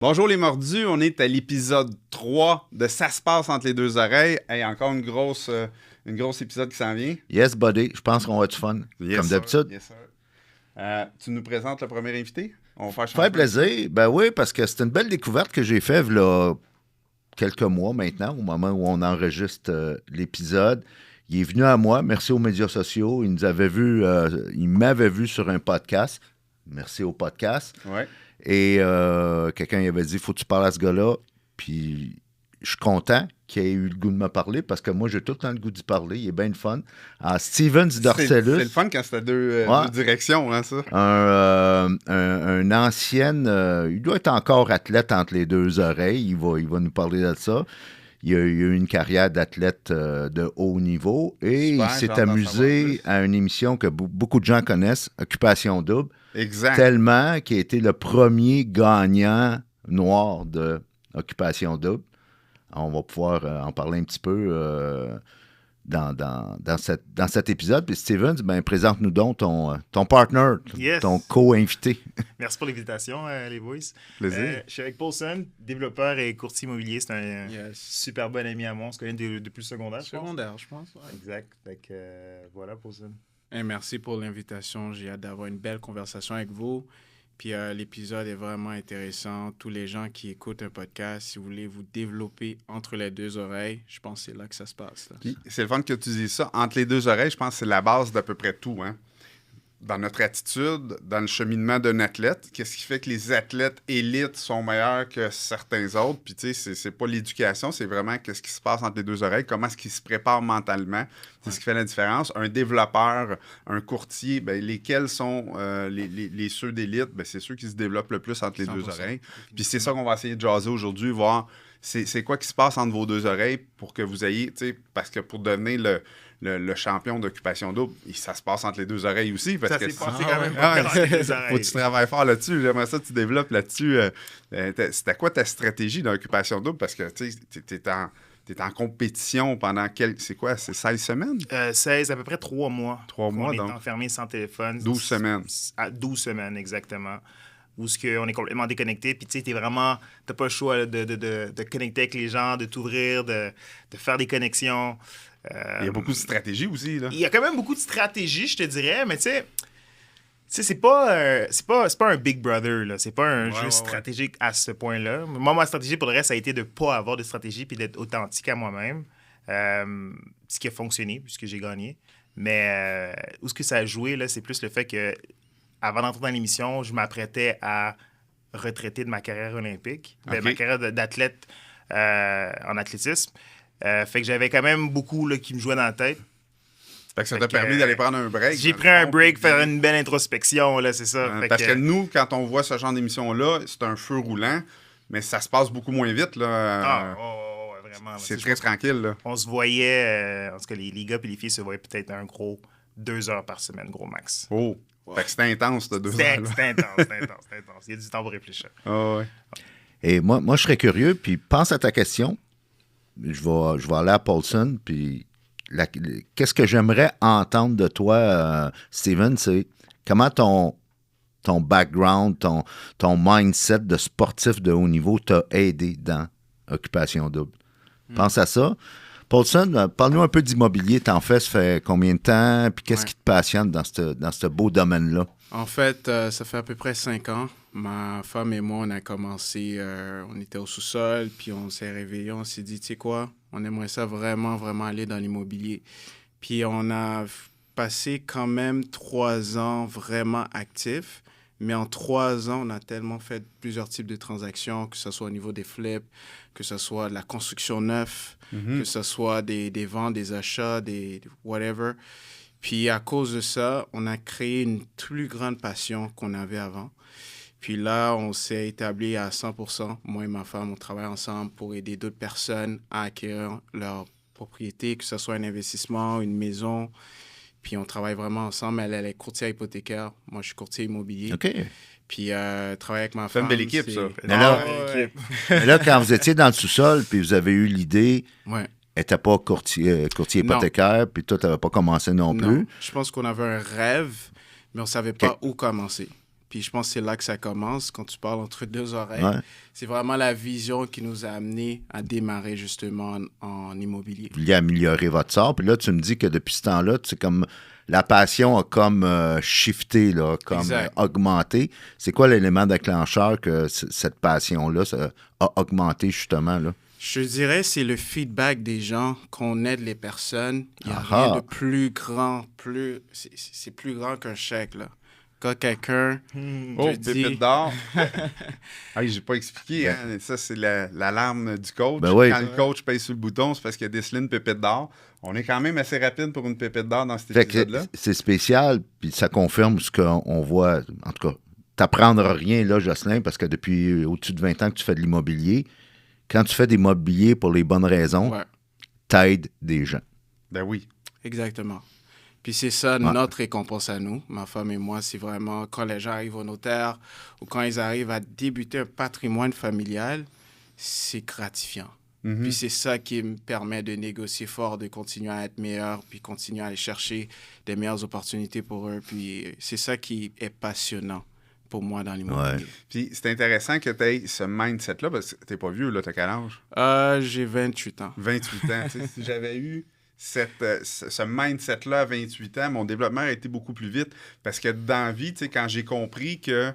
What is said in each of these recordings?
Bonjour les mordus, on est à l'épisode 3 de Ça se passe entre les deux oreilles. Hey, encore une grosse épisode qui s'en vient. Yes, buddy. Je pense qu'on va être fun, comme d'habitude. Yes, sir. Tu nous présentes le premier invité? On va faire Ça fait plaisir. Ben oui, parce que c'est une belle découverte que j'ai faite là, quelques mois maintenant, au moment où on enregistre l'épisode. Il est venu à moi, merci aux médias sociaux. Il m'avait vu sur un podcast. Merci au podcast. Ouais. Et quelqu'un avait dit, faut que tu parles à ce gars-là. Puis je suis content qu'il ait eu le goût de me parler parce que moi, j'ai tout le temps le goût d'y parler. Il est bien le fun. Stevens Dorcellus. C'est le fun quand c'était deux directions, hein, ça. Un ancienne... il doit être encore athlète entre les deux oreilles. Il va nous parler de ça. Il a eu une carrière d'athlète de haut niveau et Super, il s'est amusé à une émission que beaucoup de gens connaissent, Occupation Double. Exact. Tellement qu'il a été le premier gagnant noir de Occupation Double. On va pouvoir en parler un petit peu dans cet épisode. Puis Steven, ben, présente-nous donc ton partner, ton co-invité. Merci pour l'invitation, les boys. Plaisir. Je suis avec Paulson, développeur et courtier immobilier. C'est un super bon ami à moi. On se connaît depuis le secondaire, je pense. Ouais. Exact. Fait que, voilà, Paulson. Et merci pour l'invitation. J'ai hâte d'avoir une belle conversation avec vous. Puis l'épisode est vraiment intéressant. Tous les gens qui écoutent un podcast, si vous voulez vous développer entre les deux oreilles, je pense que c'est là que ça se passe. Puis, c'est le fun que tu dises ça. Entre les deux oreilles, je pense que c'est la base d'à peu près tout, hein. Dans notre attitude, dans le cheminement d'un athlète, qu'est-ce qui fait que les athlètes élites sont meilleurs que certains autres? Puis, tu sais, c'est pas l'éducation, c'est vraiment qu'est-ce qui se passe entre les deux oreilles, comment est-ce qu'ils se préparent mentalement. C'est ce qui fait la différence. Un développeur, un courtier, ben, lesquels sont les ceux d'élite? Ben, c'est ceux qui se développent le plus entre les deux oreilles. Puis, c'est ça qu'on va essayer de jaser aujourd'hui, voir c'est quoi qui se passe entre vos deux oreilles pour que vous ayez, tu sais, parce que pour devenir le champion d'Occupation Double, ça se passe entre les deux oreilles aussi. Parce ça que s'est passé quand même pas entre les deux oreilles. Faut que tu travailles fort là-dessus. J'aimerais ça que tu développes là-dessus. C'était quoi ta stratégie d'Occupation Double? Parce que tu es en compétition pendant c'est quoi? C'est 16 semaines? 16, à peu près 3 mois. 3 mois, donc. On est enfermé sans téléphone. 12 semaines. 12 semaines, exactement. Où on est complètement déconnecté, puis tu sais, t'as pas le choix de connecter avec les gens, de t'ouvrir, de faire des connexions. Il y a beaucoup de stratégies aussi, là. Il y a quand même beaucoup de stratégies, je te dirais, mais tu sais, c'est pas un Big Brother, là. C'est pas un jeu stratégique à ce point-là. Moi, ma stratégie, pour le reste, ça a été de pas avoir de stratégie puis d'être authentique à moi-même. Ce qui a fonctionné, puisque j'ai gagné. Mais où ce que ça a joué, là, c'est plus le fait que avant d'entrer dans l'émission, je m'apprêtais à retraiter de ma carrière olympique, de ma carrière d'athlète en athlétisme. Fait que j'avais quand même beaucoup là, qui me jouaient dans la tête. Fait que ça t'a permis d'aller prendre un break. J'ai pris un break, faire une belle introspection, là, c'est ça. Parce que nous, quand on voit ce genre d'émission-là, c'est un feu roulant, mais ça se passe beaucoup moins vite, là. Vraiment. C'est très tranquille, là. On se voyait, en tout cas, les gars et les filles se voyaient peut-être un gros 2 heures par semaine, gros max. Oh! Fait que c'était intense, de 2 heures. C'était intense. Il y a du temps pour réfléchir. Ouais. Et moi, je serais curieux, puis pense à ta question. Je vais aller à Paulson, puis qu'est-ce que j'aimerais entendre de toi, Steven, c'est comment ton background, ton mindset de sportif de haut niveau t'a aidé dans Occupation Double. Pense à ça. Paulson, parle-nous un peu d'immobilier. T'en fais, ça fait combien de temps? Puis qu'est-ce qui te passionne dans ce beau domaine-là? En fait, ça fait à peu près 5 ans. Ma femme et moi, on a commencé, on était au sous-sol, puis on s'est réveillés, on s'est dit, tu sais quoi, on aimerait ça vraiment, vraiment aller dans l'immobilier. Puis on a passé quand même 3 ans vraiment actifs. Mais en 3 ans, on a tellement fait plusieurs types de transactions, que ce soit au niveau des flips, que ce soit de la construction neuve, que ce soit des ventes, des achats, des whatever. Puis à cause de ça, on a créé une plus grande passion qu'on avait avant. Puis là, on s'est établi à 100%. Moi et ma femme, on travaille ensemble pour aider d'autres personnes à acquérir leur propriété, que ce soit un investissement, une maison. Puis on travaille vraiment ensemble. Elle est courtière hypothécaire. Moi, je suis courtier immobilier. OK. Puis travailler avec ma femme. C'est une belle équipe, ça. Mais là, quand vous étiez dans le sous-sol, puis vous avez eu l'idée, elle n'était pas courtier hypothécaire, puis toi, tu n'avais pas commencé non plus. Je pense qu'on avait un rêve, mais on ne savait pas où commencer. Puis je pense que c'est là que ça commence, quand tu parles entre deux oreilles. Ouais. C'est vraiment la vision qui nous a amenés à démarrer justement en immobilier. Vous vouliez améliorer votre sort. Puis là, tu me dis que depuis ce temps-là, c'est comme la passion a comme shifté, là, comme Exact. augmenté. C'est quoi l'élément déclencheur que cette passion-là ça a augmenté justement, là? Je dirais c'est le feedback des gens, qu'on aide les personnes. Il n'y a Ah. rien de plus grand, c'est plus grand qu'un chèque, là. Quand quelqu'un Oh, te dit... pépite d'or. J'ai pas expliqué, hein. Ça, c'est l'alarme du coach. Ben oui. Quand le coach paye sur le bouton, c'est parce qu'il a décelé une pépite d'or. On est quand même assez rapide pour une pépite d'or dans cet Fait que épisode-là. c'est spécial, puis ça confirme ce qu'on voit. En tout cas, t'apprendras rien, là, Jocelyn, parce que depuis au-dessus de 20 ans que tu fais de l'immobilier, quand tu fais de l'immobilier pour les bonnes raisons, Ouais, t'aides des gens. Ben oui. exactement. Puis c'est ça, notre récompense à nous, ma femme et moi, c'est vraiment quand les gens arrivent au notaire ou quand ils arrivent à débuter un patrimoine familial, c'est gratifiant. Mhm. Puis c'est ça qui me permet de négocier fort, de continuer à être meilleur, puis continuer à aller chercher des meilleures opportunités pour eux. Puis c'est ça qui est passionnant pour moi dans l'immobilier. Puis c'est intéressant que tu aies ce mindset-là, parce que t'es pas vieux, là, t'as quel âge? J'ai 28 ans. 28 ans. Tu sais, si j'avais eu ce mindset-là à 28 ans, mon développement a été beaucoup plus vite. Parce que dans la vie, tu sais, quand j'ai compris que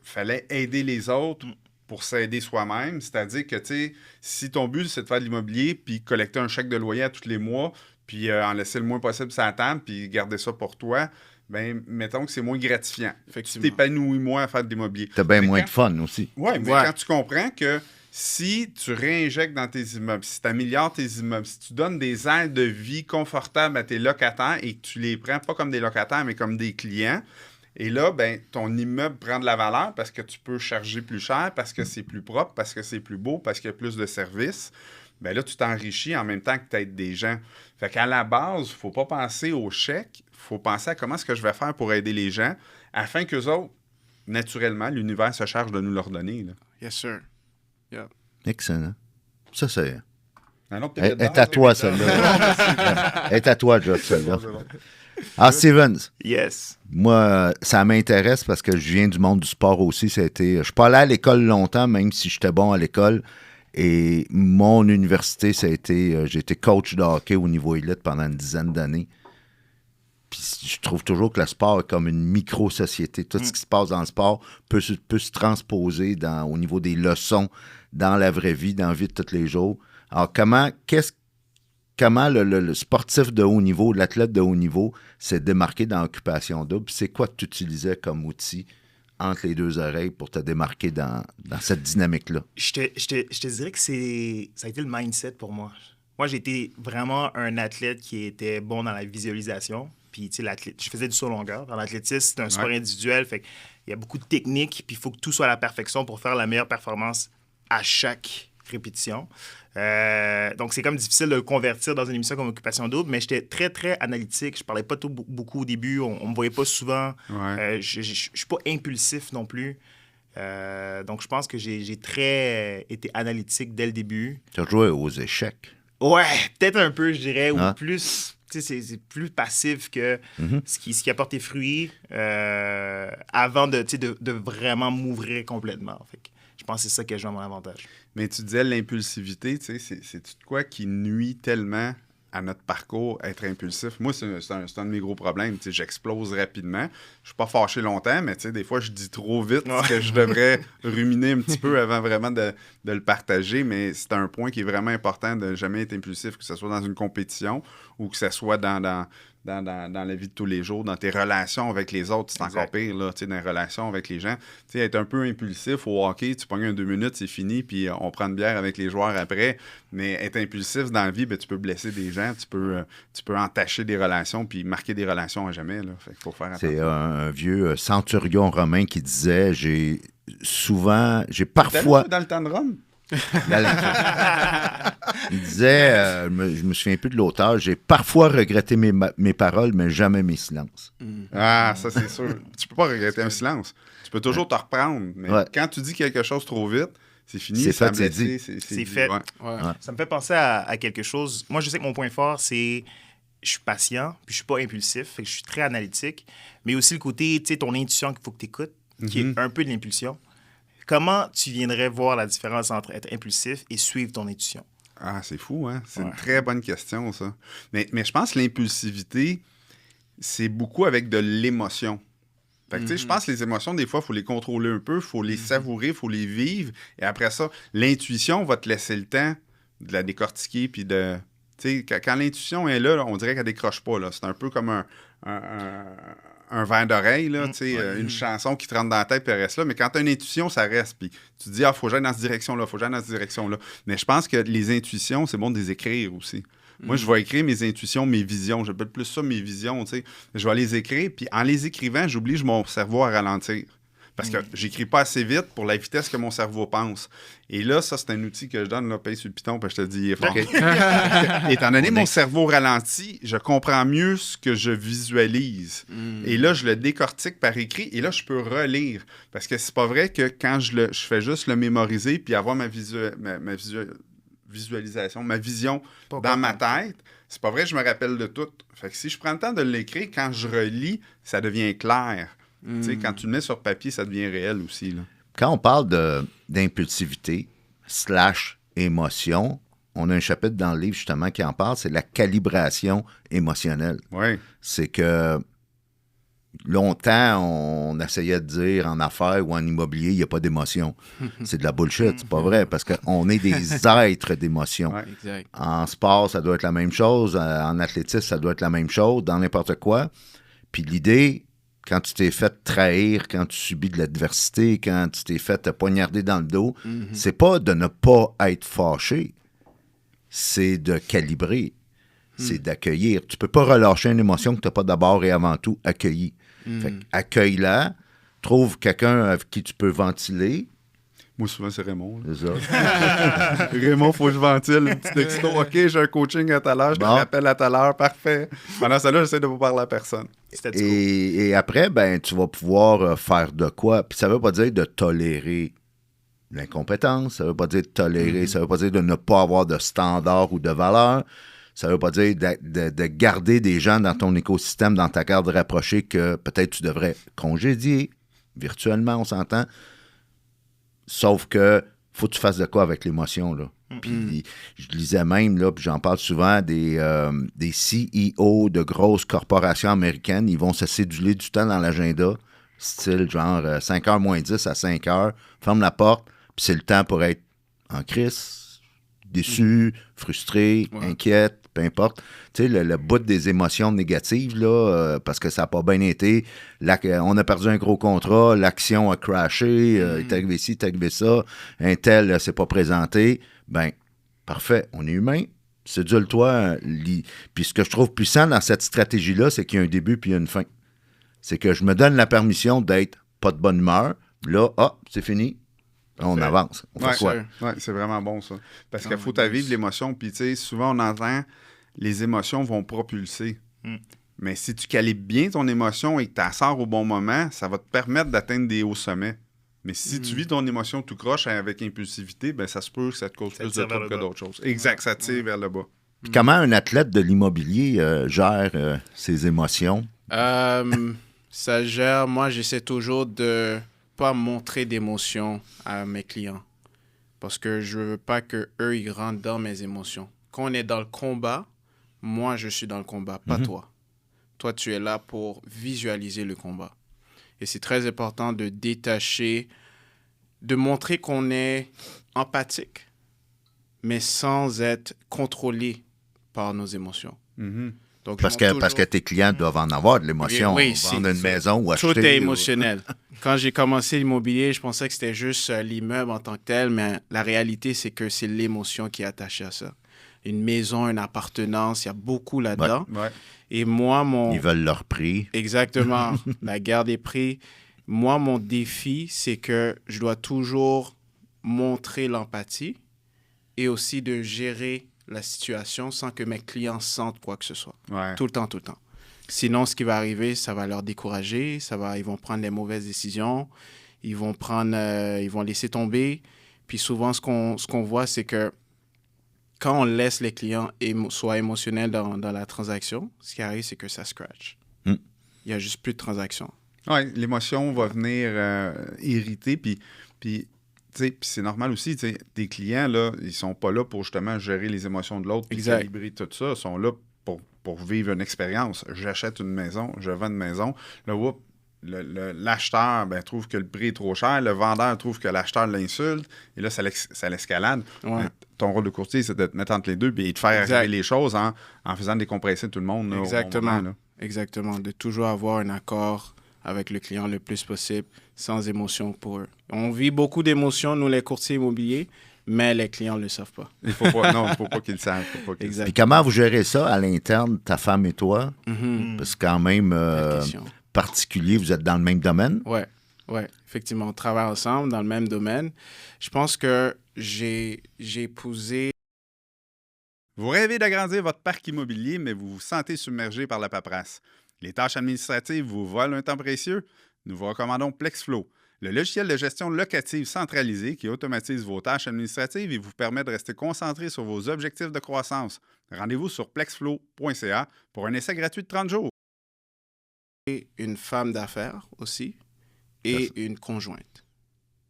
fallait aider les autres pour s'aider soi-même, c'est-à-dire que, tu sais, si ton but, c'est de faire de l'immobilier, puis collecter un chèque de loyer à tous les mois, puis en laisser le moins possible sur la table, puis garder ça pour toi, ben mettons que c'est moins gratifiant. Tu Effectivement. t'épanouis moins à faire de l'immobilier. T'as bien Mais moins quand- de fun aussi. Oui, mais Ouais. quand tu comprends que si tu réinjectes dans tes immeubles, si tu améliores tes immeubles, si tu donnes des aides de vie confortables à tes locataires et que tu les prends pas comme des locataires, mais comme des clients, et là, ben, ton immeuble prend de la valeur parce que tu peux charger plus cher, parce que c'est plus propre, parce que c'est plus beau, parce qu'il y a plus de services. Ben là, tu t'enrichis en même temps que tu aides des gens. Fait qu'à la base, il ne faut pas penser au chèque, il faut penser à comment est-ce que je vais faire pour aider les gens afin qu'eux autres, naturellement, l'univers se charge de nous leur donner. Là. Yes, sir. Excellent. Ça, c'est... Un autre Elle pépite est d'or, à toi, pépite d'or. celle-là. Elle est à toi, Josh, celle-là. C'est bon. Ah, Stevens, Yes. moi, ça m'intéresse parce que je viens du monde du sport aussi. Je suis pas allé à l'école longtemps, même si j'étais bon à l'école. Et mon université, j'ai été coach de hockey au niveau élite pendant une dizaine d'années. Puis je trouve toujours que le sport est comme une micro-société. Tout ce qui se passe dans le sport peut se transposer au niveau des leçons dans la vraie vie, dans la vie de tous les jours. Alors, comment le sportif de haut niveau, l'athlète de haut niveau, s'est démarqué dans l'occupation double? C'est quoi que tu utilisais comme outil entre les deux oreilles pour te démarquer dans cette dynamique-là? Je te dirais que ça a été le mindset pour moi. Moi, j'ai été vraiment un athlète qui était bon dans la visualisation. Puis, tu sais, je faisais du saut longueur. Dans l'athlétisme, c'est un sport individuel. Fait il y a beaucoup de techniques. Puis, il faut que tout soit à la perfection pour faire la meilleure performance à chaque répétition. Donc, c'est comme difficile de le convertir dans une émission comme Occupation Double, mais j'étais très, très analytique. Je parlais pas beaucoup au début. On me voyait pas souvent. Ouais. Je suis pas impulsif non plus. Donc, je pense que j'ai très été analytique dès le début. Tu as joué aux échecs. Ouais, peut-être un peu, je dirais, Ah. ou plus... Tu sais, c'est plus passif que ce qui apporte tes fruits avant de vraiment m'ouvrir complètement. Fait que je pense que c'est ça que j'ai à mon avantage. Mais tu disais l'impulsivité, tu sais, c'est quoi qui nuit tellement à notre parcours, être impulsif? Moi, c'est un de mes gros problèmes. Tu sais, j'explose rapidement. Je suis pas fâché longtemps, mais tu sais, des fois, je dis trop vite ce que je devrais ruminer un petit peu avant vraiment de le partager. Mais c'est un point qui est vraiment important de jamais être impulsif, que ce soit dans une compétition ou que ce soit dans la vie de tous les jours, dans tes relations avec les autres. C'est encore pire, là, tu sais, dans les relations avec les gens. Tu sais, être un peu impulsif au hockey, tu pognes un 2 minutes, c'est fini, puis on prend une bière avec les joueurs après. Mais être impulsif dans la vie, ben, tu peux blesser des gens, tu peux entacher des relations, puis marquer des relations à jamais. Là. Fait qu'il faut faire attention. C'est un vieux centurion romain qui disait j'ai parfois. Dans le temps de Rome? Il disait, je me souviens plus de l'auteur, j'ai parfois regretté mes paroles, mais jamais mes silences. Ah, ça, c'est sûr. Tu peux pas regretter un silence. Tu peux toujours te reprendre. Mais Ouais. quand tu dis quelque chose trop vite, c'est fini. C'est ça a fait, c'est blessé, dit. C'est dit, fait. ouais. Ouais. Ça me fait penser à quelque chose. Moi, je sais que mon point fort, c'est je suis patient, puis je suis pas impulsif, fait que je suis très analytique, mais aussi le côté, tu sais, ton intuition qu'il faut que tu écoutes, qui est un peu de l'impulsion. Comment tu viendrais voir la différence entre être impulsif et suivre ton intuition? Ah, c'est fou, hein? C'est une très bonne question, ça. Mais je pense que l'impulsivité, c'est beaucoup avec de l'émotion. Fait que, tu sais, je pense que les émotions, des fois, il faut les contrôler un peu, il faut les savourer, il faut les vivre. Et après ça, l'intuition va te laisser le temps de la décortiquer, puis de... Tu sais, quand l'intuition est là, on dirait qu'elle décroche pas, là. C'est un peu comme un verre d'oreille, là, tu sais, une chanson qui te rentre dans la tête, puis elle reste là. Mais quand tu as une intuition, ça reste. Puis tu te dis, faut que j'aille dans cette direction-là, faut que j'aille dans cette direction-là. Mais je pense que les intuitions, c'est bon de les écrire aussi. Moi, je vais écrire mes intuitions, mes visions. J'appelle plus ça mes visions, tu sais. Je vais les écrire, puis en les écrivant, j'oblige mon cerveau à ralentir. Parce que j'écris pas assez vite pour la vitesse que mon cerveau pense. Et là, ça, c'est un outil que je donne, là, paye sur le piton, puis je te dis, il est fort. Étant donné mon cerveau ralentit, je comprends mieux ce que je visualise. Et là, je le décortique par écrit, et là, je peux relire. Parce que c'est pas vrai que quand je fais juste le mémoriser, puis avoir ma visualisation, ma vision dans ma tête, c'est pas vrai que je me rappelle de tout. Fait que si je prends le temps de l'écrire, quand je relis, ça devient clair. Tu sais, quand tu le mets sur papier, ça devient réel aussi, là. Quand on parle d'impulsivité / émotion, on a un chapitre dans le livre justement qui en parle, c'est la calibration émotionnelle. Oui. C'est que longtemps, on essayait de dire en affaires ou en immobilier, il n'y a pas d'émotion. C'est de la bullshit, c'est pas vrai, parce qu'on est des êtres d'émotion. Ouais. Exact. En sport, ça doit être la même chose. En athlétisme, ça doit être la même chose. Dans n'importe quoi. Puis l'idée, quand tu t'es fait trahir, quand tu subis de l'adversité, quand tu t'es fait te poignarder dans le dos, c'est pas de ne pas être fâché, c'est de calibrer, c'est d'accueillir. Tu peux pas relâcher une émotion que tu n'as pas d'abord et avant tout accueillie. Fait accueille-la, trouve quelqu'un avec qui tu peux ventiler. Moi, souvent, c'est Raymond. C'est ça. Raymond, faut que je ventile. Un petit texto. OK, j'ai un coaching à tout à l'heure. Je te rappelle à tout à l'heure. Parfait. Pendant ça, là, j'essaie de pas parler à personne. Et après, ben, tu vas pouvoir faire de quoi. Puis ça veut pas dire de tolérer l'incompétence. Ça veut pas dire de tolérer. Ça veut pas dire de ne pas avoir de standard ou de valeur. Ça veut pas dire de garder des gens dans ton écosystème, dans ta garde rapprochée que peut-être tu devrais congédier. Virtuellement, on s'entend. Sauf que faut que tu fasses de quoi avec l'émotion, là. Puis je lisais même, là, puis j'en parle souvent, des CEO de grosses corporations américaines, ils vont se céduler du temps dans l'agenda, style genre 5h moins 10 à 5h, ferme la porte, puis c'est le temps pour être en crise, déçu, frustré, inquiète, peu importe. Tu sais, le bout des émotions négatives, là, parce que ça n'a pas bien été. On a perdu un gros contrat, l'action a crashé, il est arrivé ci, il est arrivé ça, un tel s'est pas présenté. Ben, parfait, on est humain. Cédule-toi. Puis ce que je trouve puissant dans cette stratégie-là, c'est qu'il y a un début puis une fin. C'est que je me donne la permission d'être pas de bonne humeur. Là, c'est fini. On avance. On fait quoi? Ouais, c'est vraiment bon, ça. Parce qu'il faut vivre l'émotion. Puis, tu sais, souvent, on entend les émotions vont propulser. Mais si tu calibres bien ton émotion et que tu la sors au bon moment, ça va te permettre d'atteindre des hauts sommets. Mais si tu vis ton émotion tout croche avec impulsivité, ben ça se peut que ça te cause plus de troubles que d'autres choses. Exact, ça tire vers le bas. Puis comment un athlète de l'immobilier gère ses émotions? Ça gère, moi, j'essaie toujours de pas montrer d'émotions à mes clients. Parce que je veux pas qu'eux, ils rentrent dans mes émotions. Quand on est dans le combat, moi, je suis dans le combat, pas toi. Toi, tu es là pour visualiser le combat. Et c'est très important de détacher, de montrer qu'on est empathique, mais sans être contrôlé par nos émotions. Donc, parce que tes clients doivent en avoir de l'émotion. Oui, vendre une maison ou acheter. Tout est émotionnel. Quand j'ai commencé l'immobilier, je pensais que c'était juste l'immeuble en tant que tel, mais la réalité, c'est que c'est l'émotion qui est attachée à ça. Une maison, une appartenance, il y a beaucoup là-dedans. Ouais. Et moi, Ils veulent leur prix. Exactement. La guerre des prix. Moi, mon défi, c'est que je dois toujours montrer l'empathie et aussi de gérer la situation sans que mes clients sentent quoi que ce soit. Ouais. Tout le temps. Sinon, ce qui va arriver, ça va leur décourager, ils vont prendre les mauvaises décisions, ils vont laisser tomber. Puis souvent, ce qu'on voit, c'est que quand on laisse les clients soient émotionnels dans la transaction, ce qui arrive, c'est que ça scratch. Mm. Il n'y a juste plus de transaction. Oui, l'émotion va venir irriter, puis c'est normal aussi, tes clients, là, ils sont pas là pour justement gérer les émotions de l'autre, puis Exact. calibrer tout ça, ils sont là pour vivre une expérience. J'achète une maison, je vends une maison, là, l'acheteur trouve que le prix est trop cher, le vendeur trouve que l'acheteur l'insulte, et là, ça l'escalade. Ouais. Ton rôle de courtier, c'est de te mettre entre les deux et de faire Exact. arriver les choses en faisant décompresser tout le monde. Là, Exactement. au moment, là. Exactement. De toujours avoir un accord avec le client le plus possible, sans émotion pour eux. On vit beaucoup d'émotions, nous, les courtiers immobiliers, mais les clients ne le savent pas. Il faut pas qu'ils le savent. Exact. Puis comment vous gérez ça à l'interne, ta femme et toi? Mhm. Parce que quand même Bonne question. particulier, vous êtes dans le même domaine. Ouais, effectivement, on travaille ensemble dans le même domaine. Je pense que j'ai épousé. Vous rêvez d'agrandir votre parc immobilier, mais vous vous sentez submergé par la paperasse. Les tâches administratives vous volent un temps précieux? Nous vous recommandons Plexflow, le logiciel de gestion locative centralisé qui automatise vos tâches administratives et vous permet de rester concentré sur vos objectifs de croissance. Rendez-vous sur plexflow.ca pour un essai gratuit de 30 jours. Une femme d'affaires aussi et une conjointe.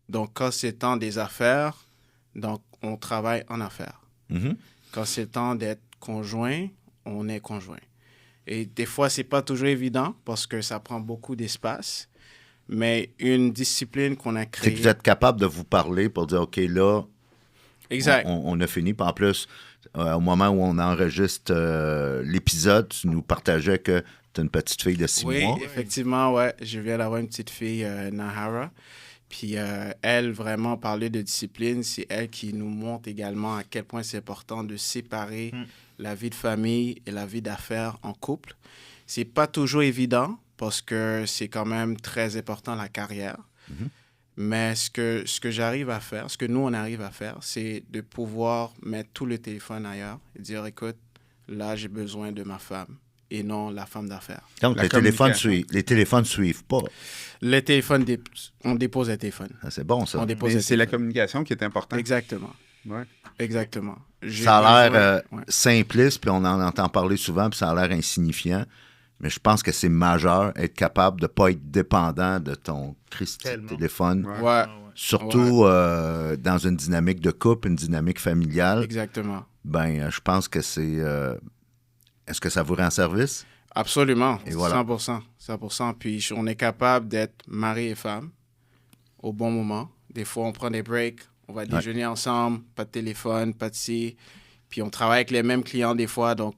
Donc, quand c'est temps des affaires, donc on travaille en affaires. Mhm. Quand c'est temps d'être conjoint, on est conjoint. Et des fois, c'est pas toujours évident parce que ça prend beaucoup d'espace, mais une discipline qu'on a C'est créée. que vous êtes capable de vous parler pour dire, OK, là, Exact. on a fini. Puis en plus, au moment où on enregistre l'épisode, tu nous partageais que tu as une petite fille de 6 Oui, mois. effectivement, ouais. Je viens d'avoir une petite fille, Nahara. Puis elle, vraiment, parler de discipline, c'est elle qui nous montre également à quel point c'est important de séparer la vie de famille et la vie d'affaires en couple. C'est pas toujours évident parce que c'est quand même très important la carrière. Mais ce que j'arrive à faire, ce que nous, on arrive à faire, c'est de pouvoir mettre tout le téléphone ailleurs et dire, écoute, là, j'ai besoin de ma femme et non la femme d'affaires. Donc, La les téléphones communication. suivent pas. Le téléphone, on dépose le téléphone. Ah, c'est bon, ça. On dépose Mais le c'est la téléphone. communication qui est importante. Exactement. Ouais. Exactement. J'ai Ça a l'air besoin- ouais. simpliste, puis on en entend parler souvent, puis ça a l'air insignifiant. Mais je pense que c'est majeur, être capable de ne pas être dépendant de ton Christy Tellement. téléphone. Ouais. Ouais, Surtout dans une dynamique de couple, une dynamique familiale. exactement. Ben, je pense que c'est... est-ce que ça vous rend service? Absolument. Et voilà. 100%. 100%. Puis on est capable d'être mari et femme au bon moment. Des fois, on prend des breaks, on va déjeuner ensemble, pas de téléphone, pas de ci. Puis on travaille avec les mêmes clients des fois. Donc,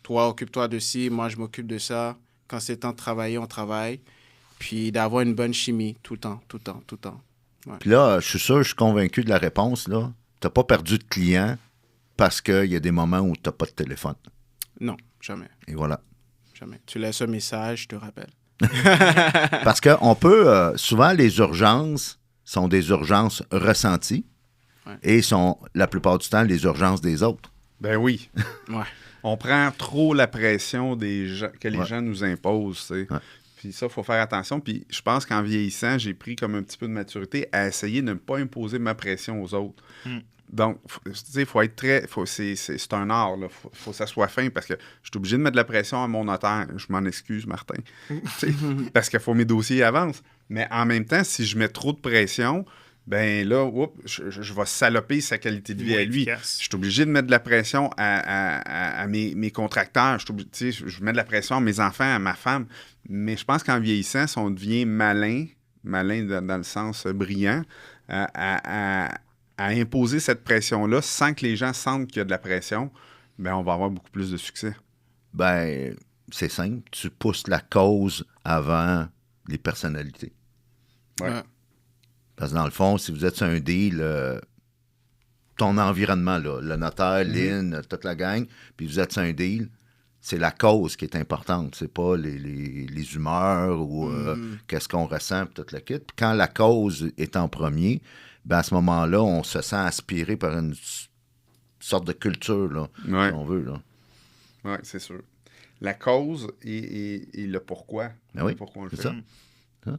toi, occupe-toi de ci, moi, je m'occupe de ça. Quand c'est temps de travailler, on travaille. Puis d'avoir une bonne chimie tout le temps, tout le temps, tout le temps. Puis là, je suis sûr, je suis convaincu de la réponse. Tu n'as pas perdu de client parce qu'il y a des moments où tu n'as pas de téléphone. Non, jamais. Et voilà. Jamais. Tu laisses un message, je te rappelle. Parce qu'on peut... souvent, les urgences sont des urgences ressenties et sont, la plupart du temps, les urgences des autres. Ben oui. Ouais. On prend trop la pression des gens, que les gens nous imposent, tu sais. Ouais. Puis ça, il faut faire attention. Puis je pense qu'en vieillissant, j'ai pris comme un petit peu de maturité à essayer de ne pas imposer ma pression aux autres. Donc, tu sais, il faut être très... c'est un art, là. Faut que ça soit fin parce que je suis obligé de mettre de la pression à mon notaire. Je m'en excuse, Martin. Tu sais, parce qu'il faut que mes dossiers avancent. Mais en même temps, si je mets trop de pression, ben là, je vais saloper sa qualité de vie Moins à lui. efficace. Je suis obligé de mettre de la pression à mes contracteurs. Je mets de la pression à mes enfants, à ma femme. Mais je pense qu'en vieillissant, si on devient malin dans le sens brillant, à imposer cette pression-là sans que les gens sentent qu'il y a de la pression, ben on va avoir beaucoup plus de succès. Ben, c'est simple. Tu pousses la cause avant les personnalités. Ouais. Ouais. Parce que dans le fond, si vous êtes sur un deal, ton environnement, là, le notaire, Lynn, toute la gang, puis vous êtes sur un deal, c'est la cause qui est importante. C'est pas les humeurs ou qu'est-ce qu'on ressent, puis toute la kit. Puis quand la cause est en premier, ben à ce moment-là, on se sent aspiré par une sorte de culture, là, Ouais. si on veut. Là. Oui, c'est sûr. La cause et le pourquoi. Ben oui, Le pourquoi on le c'est fait. ça.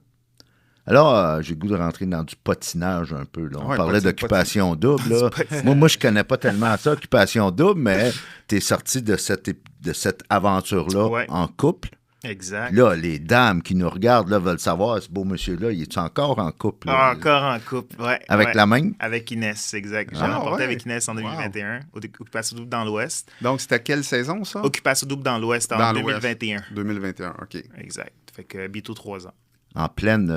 Alors, j'ai le goût de rentrer dans du patinage un peu. Là. On Ouais, parlait d'occupation double. Là. Moi, je connais pas tellement ça, occupation double, mais tu es sorti de cette aventure-là Ouais. en couple. Exact. Puis là, les dames qui nous regardent là, veulent savoir, ce beau monsieur-là, il est encore en couple? Là? Encore en couple, ouais. Avec ouais. la même? Avec Inès, exact. J'ai Ah, remporté ouais. avec Inès en 2021, Occupation double dans l'Ouest. Donc, c'était quelle saison, ça? Occupation double dans l'Ouest en Dans l'Ouest. 2021. 2021, OK. Exact. Fait que bientôt 3 ans. En pleine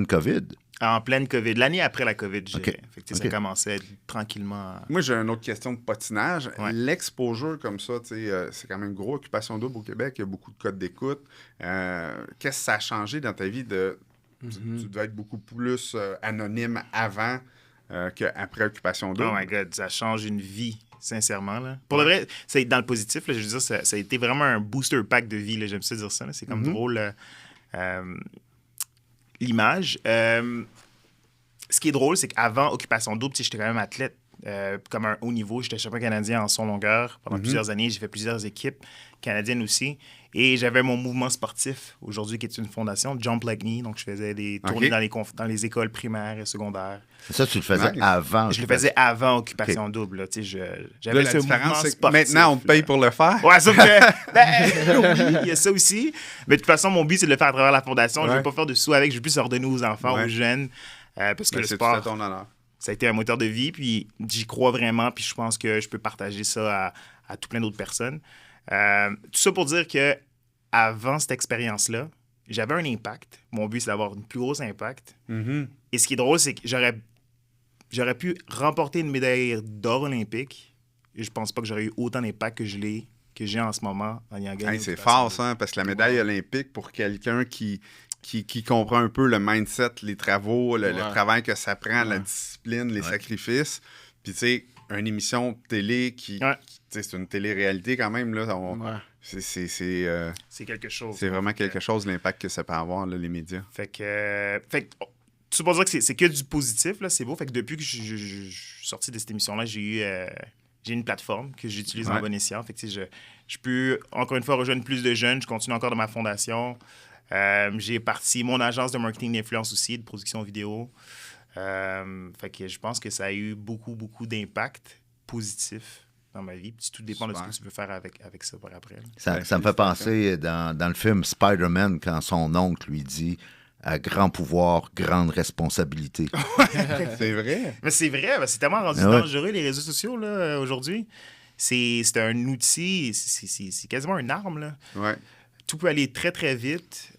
COVID. En pleine COVID. L'année après la COVID, je OK. dirais. Fait que, tu sais, OK. ça commençait tranquillement. Moi, j'ai une autre question de patinage. Ouais. L'exposure comme ça, tu sais, c'est quand même gros, Occupation double au Québec. Il y a beaucoup de codes d'écoute. Qu'est-ce que ça a changé dans ta vie de... Tu dois être beaucoup plus anonyme avant qu'après Occupation double. Oh my God, ça change une vie, sincèrement. Là. Pour le vrai, c'est dans le positif. Là, je veux dire, ça a été vraiment un booster pack de vie. Là, j'aime ça dire ça. Là. C'est comme drôle l'image. Ce qui est drôle, c'est qu'avant Occupation double, tu sais, j'étais quand même athlète. Comme un haut niveau, j'étais champion canadien en son longueur pendant plusieurs années. J'ai fait plusieurs équipes canadiennes aussi. Et j'avais mon mouvement sportif aujourd'hui qui est une fondation, Jump Like Me. Donc, je faisais des tournées dans les écoles primaires et secondaires. Ça, tu le faisais Nice. avant. Je le faisais avant Occupation double. Là. Tu sais, Là, j'avais la ce différence, mouvement c'est que sportif. maintenant, on te paye là. pour le faire. Ouais, sauf que, oui, il y a ça aussi. Mais de toute façon, mon but, c'est de le faire à travers la fondation. Je ne Ouais. veux pas faire de sous avec. Je veux plus redonner aux enfants, Ouais. aux jeunes. Parce que Ben, le c'est tout à sport, ton honneur. ça a été un moteur de vie. Puis j'y crois vraiment. Puis je pense que je peux partager ça à tout plein d'autres personnes. Tout ça pour dire que avant cette expérience-là, j'avais un impact. Mon but, c'est d'avoir un plus gros impact. Mhm. Et ce qui est drôle, c'est que j'aurais pu remporter une médaille d'or olympique. Et je pense pas que j'aurais eu autant d'impact que j'ai en ce moment en ayant gagné. Hey, c'est fort, ça, hein, parce que la médaille olympique, pour quelqu'un qui comprend un peu le mindset, les travaux, le travail que ça prend, la discipline, les sacrifices, puis tu sais, une émission de télé tu sais, c'est une télé-réalité quand même, là. C'est quelque chose. C'est vraiment quelque chose, l'impact que ça peut avoir, là, les médias. Fait que tout ça pour dire que c'est que du positif, là, c'est beau. Fait que depuis que je suis sorti de cette émission-là, j'ai une plateforme que j'utilise en bon escient. Fait que tu sais, je peux, encore une fois, rejoindre plus de jeunes. Je continue encore dans ma fondation. J'ai parti mon agence de marketing d'influence aussi, de production vidéo. Fait que je pense que ça a eu beaucoup, beaucoup d'impact positif dans ma vie. Puis tout dépend de ce que tu veux faire avec ça par après. Ça me fait penser dans le film Spider-Man, quand son oncle lui dit « À grand pouvoir, grande responsabilité C'est vrai. Mais c'est vrai, c'est tellement rendu dangereux, les réseaux sociaux, là, aujourd'hui. C'est un outil, c'est quasiment une arme, là. Ouais. Tout peut aller très, très vite.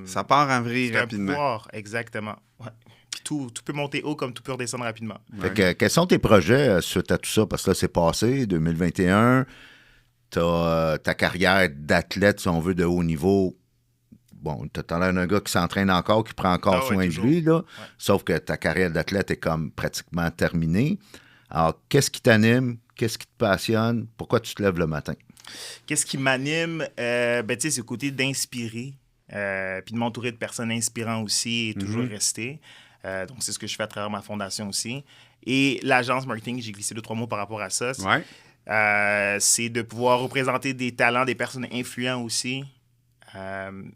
Ça part en vrille c'est un rapidement. pouvoir, exactement. Ouais. Puis tout peut monter haut comme tout peut redescendre rapidement. ». Fait que, quels sont tes projets suite à tout ça? Parce que là, c'est passé, 2021. Tu as ta carrière d'athlète, si on veut, de haut niveau. Bon, tu as l'air d'un gars qui s'entraîne encore, qui prend encore soin toujours. de lui, là. Sauf que ta carrière d'athlète est comme pratiquement terminée. Alors, qu'est-ce qui t'anime? Qu'est-ce qui te passionne? Pourquoi tu te lèves le matin? Qu'est-ce qui m'anime? Ben, tu sais, c'est le côté d'inspirer, puis de m'entourer de personnes inspirantes aussi et toujours rester. Donc, c'est ce que je fais à travers ma fondation aussi. Et l'agence marketing, j'ai glissé 2-3 mots par rapport à ça. Ouais. C'est de pouvoir représenter des talents, des personnes influentes aussi.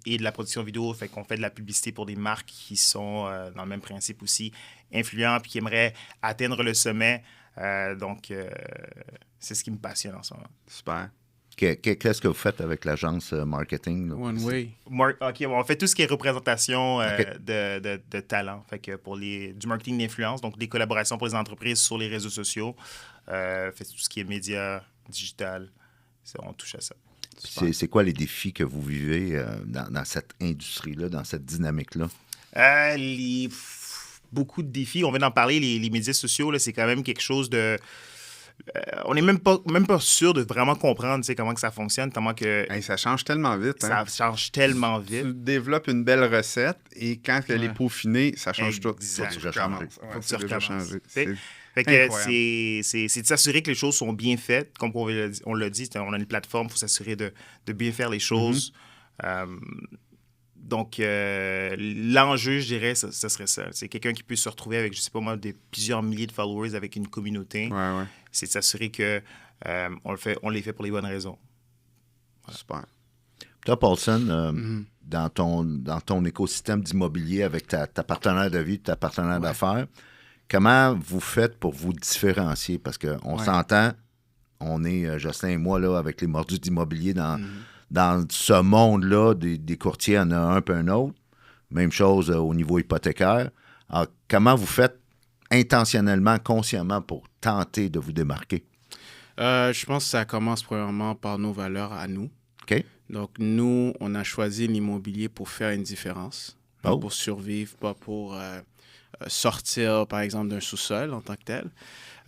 Et de la production vidéo, fait qu'on fait de la publicité pour des marques qui sont dans le même principe aussi, influents puis qui aimeraient atteindre le sommet. Donc, c'est ce qui me passionne en ce moment. Super. Qu'est-ce que vous faites avec l'agence marketing? Là? One Way. OK, on fait tout ce qui est représentation OK. de talent. Fait que pour du marketing d'influence, donc des collaborations pour les entreprises sur les réseaux sociaux, fait tout ce qui est médias, digital, on touche à ça. C'est quoi les défis que vous vivez dans cette industrie-là, dans cette dynamique-là? Beaucoup de défis. On vient d'en parler, les médias sociaux, là, c'est quand même quelque chose de... on n'est même pas sûr de vraiment comprendre comment que ça fonctionne, tellement que Hey, ça change tellement vite. ça change tellement vite. Tu développes une belle recette et quand elle est peaufinée, ça change tout. Exact. Faut que tu recommences. Faut que tu c'est déjà recommences. changé. Fait C'est que incroyable. c'est de s'assurer que les choses sont bien faites. Comme on l'a dit, on a une plateforme, il faut s'assurer de bien faire les choses. Donc, l'enjeu, je dirais, ce serait ça. C'est quelqu'un qui peut se retrouver avec, je sais pas moi, plusieurs milliers de followers avec une communauté. Ouais. C'est de s'assurer que on les fait pour les bonnes raisons. Super. Toi, Paulson, dans ton écosystème d'immobilier avec ta partenaire de vie, ta partenaire d'affaires, comment vous faites pour vous différencier? Parce qu'on s'entend, on est, Jocelyn et moi, là, avec les mordus d'immobilier, dans ce monde-là, des courtiers, il y en a un peu un autre. Même chose au niveau hypothécaire. Alors, comment vous faites intentionnellement, consciemment, pour tenter de vous démarquer? Je pense que ça commence premièrement par nos valeurs à nous. OK. Donc, nous, on a choisi l'immobilier pour faire une différence, pas pour survivre, pas pour sortir, par exemple, d'un sous-sol en tant que tel.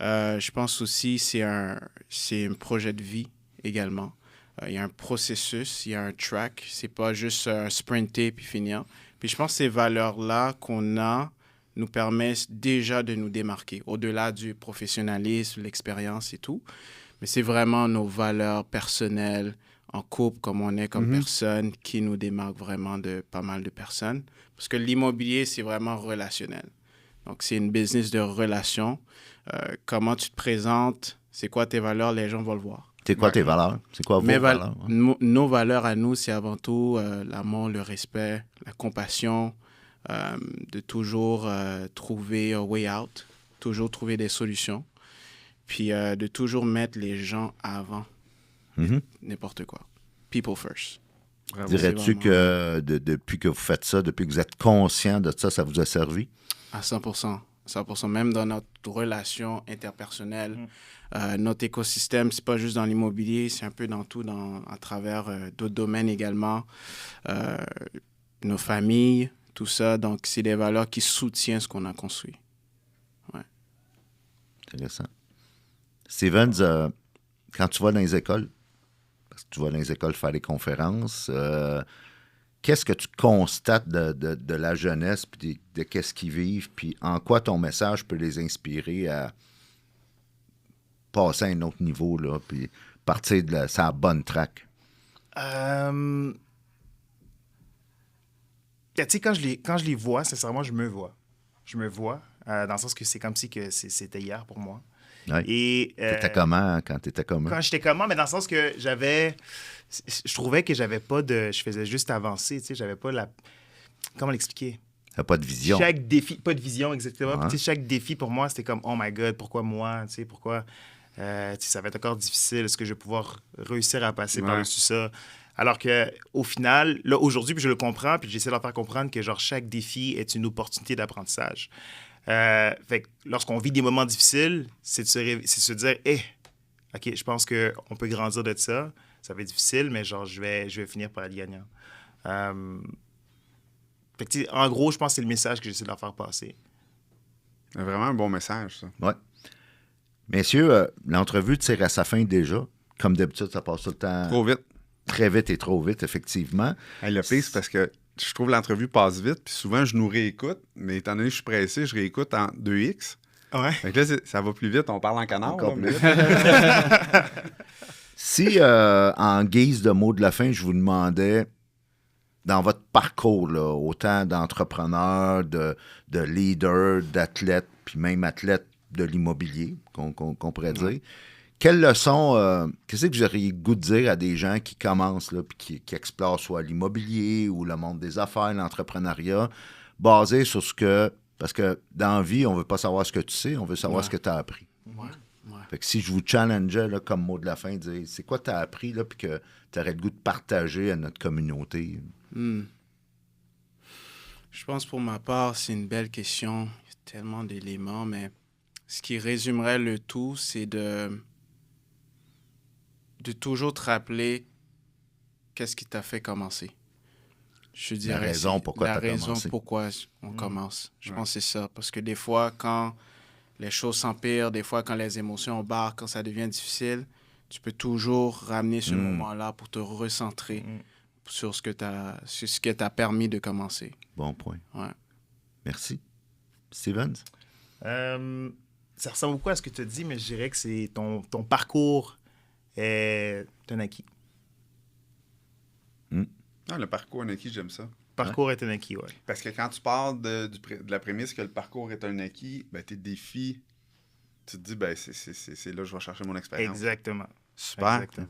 Je pense aussi que c'est un projet de vie également. Il y a un processus, il y a un track. C'est pas juste sprinter puis finir. Puis je pense que ces valeurs-là qu'on a nous permettent déjà de nous démarquer, au-delà du professionnalisme, l'expérience et tout. Mais c'est vraiment nos valeurs personnelles, en couple, comme on est comme personne, qui nous démarquent vraiment de pas mal de personnes. Parce que l'immobilier, c'est vraiment relationnel. Donc, c'est une business de relations. Comment tu te présentes, c'est quoi tes valeurs, les gens vont le voir. C'est quoi tes valeurs? C'est quoi vos valeurs? Nos valeurs à nous, c'est avant tout l'amour, le respect, la compassion, de toujours trouver un way out, toujours trouver des solutions, puis de toujours mettre les gens avant n'importe quoi. People first. Bravo. Dirais-tu que depuis que vous faites ça, depuis que vous êtes conscient de ça, ça vous a servi? À 100%. 100%. Même dans notre relation interpersonnelle, notre écosystème, c'est pas juste dans l'immobilier, c'est un peu dans tout, à travers d'autres domaines également. Nos familles, tout ça. Donc, c'est des valeurs qui soutiennent ce qu'on a construit. Ouais. Intéressant. Stevens, quand tu vas dans les écoles, parce que tu vas dans les écoles faire des conférences, qu'est-ce que tu constates de la jeunesse, puis de qu'est-ce qu'ils vivent, puis en quoi ton message peut les inspirer à passer à un autre niveau, là, puis partir de sa bonne track? Tu sais, quand je les vois, sincèrement, je me vois. Je me vois, dans le sens que c'est comme si que c'était hier pour moi. Ouais. Et t'étais comment quand t'étais comment? Quand j'étais comment? Mais dans le sens que je trouvais que j'avais pas de... Je faisais juste avancer, tu sais, j'avais pas la... Comment l'expliquer? T'as pas de vision. Chaque défi... Pas de vision, exactement. Ouais. Tu sais, chaque défi, pour moi, c'était comme, oh my God, pourquoi moi? Tu sais, pourquoi... tu sais, ça va être encore difficile. Est-ce que je vais pouvoir réussir à passer par-dessus ça? Alors qu'au final, là, aujourd'hui, puis je le comprends, puis j'essaie de leur faire comprendre que, genre, chaque défi est une opportunité d'apprentissage. Fait que lorsqu'on vit des moments difficiles, c'est de se dire, OK, je pense qu'on peut grandir de ça. Ça va être difficile, mais genre, je vais finir par être gagnant. Fait que, en gros, je pense que c'est le message que j'essaie de leur faire passer. C'est vraiment un bon message, ça. Oui. Messieurs, l'entrevue tire à sa fin déjà. Comme d'habitude, ça passe tout le temps. Trop vite. Très vite et trop vite, effectivement. Hey, le pire, c'est parce que je trouve l'entrevue passe vite, puis souvent, je nous réécoute, mais étant donné que je suis pressé, je réécoute en 2X. Ouais. Fait que là, ça va plus vite, on parle en canard. Encore là, plus mais... Si, en guise de mot de la fin, je vous demandais, dans votre parcours, là, autant d'entrepreneurs, de leaders, d'athlètes, puis même athlètes de l'immobilier, qu'on pourrait dire, quelle leçon, qu'est-ce que vous auriez le goût de dire à des gens qui commencent, là, puis qui explorent soit l'immobilier ou le monde des affaires, l'entrepreneuriat, basé sur ce que... Parce que dans la vie, on ne veut pas savoir ce que tu sais, on veut savoir ce que tu as appris. Ouais. Fait que si je vous challengeais là, comme mot de la fin, dire c'est quoi tu as appris là, puis que tu aurais le goût de partager à notre communauté? Je pense pour ma part, c'est une belle question. Il y a tellement d'éléments, mais ce qui résumerait le tout, c'est de toujours te rappeler qu'est-ce qui t'a fait commencer. Je dirais, la raison pourquoi tu as commencé. La raison pourquoi on commence. Je pense que c'est ça. Parce que des fois, quand les choses s'empirent, des fois, quand les émotions embarquent, quand ça devient difficile, tu peux toujours ramener ce moment-là pour te recentrer sur ce que t'a permis de commencer. Bon point. Ouais. Merci. Stevens? Ça ressemble beaucoup à ce que tu as dit, mais je dirais que c'est ton parcours est un acquis. Ah, le parcours un acquis, j'aime ça. Le parcours est un acquis, oui. Parce que quand tu parles de la prémisse que le parcours est un acquis, ben, tes défis, tu te dis, ben, c'est là que je vais chercher mon expérience. Exactement. Super. Exactement.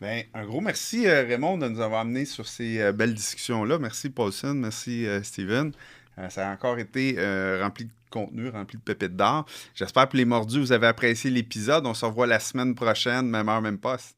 Ben, un gros merci, Raymond, de nous avoir amenés sur ces belles discussions-là. Merci, Paulson. Merci, Steven. Ça a encore été rempli de contenu, rempli de pépites d'or. J'espère que les mordus, vous avez apprécié l'épisode. On se revoit la semaine prochaine, même heure, même poste.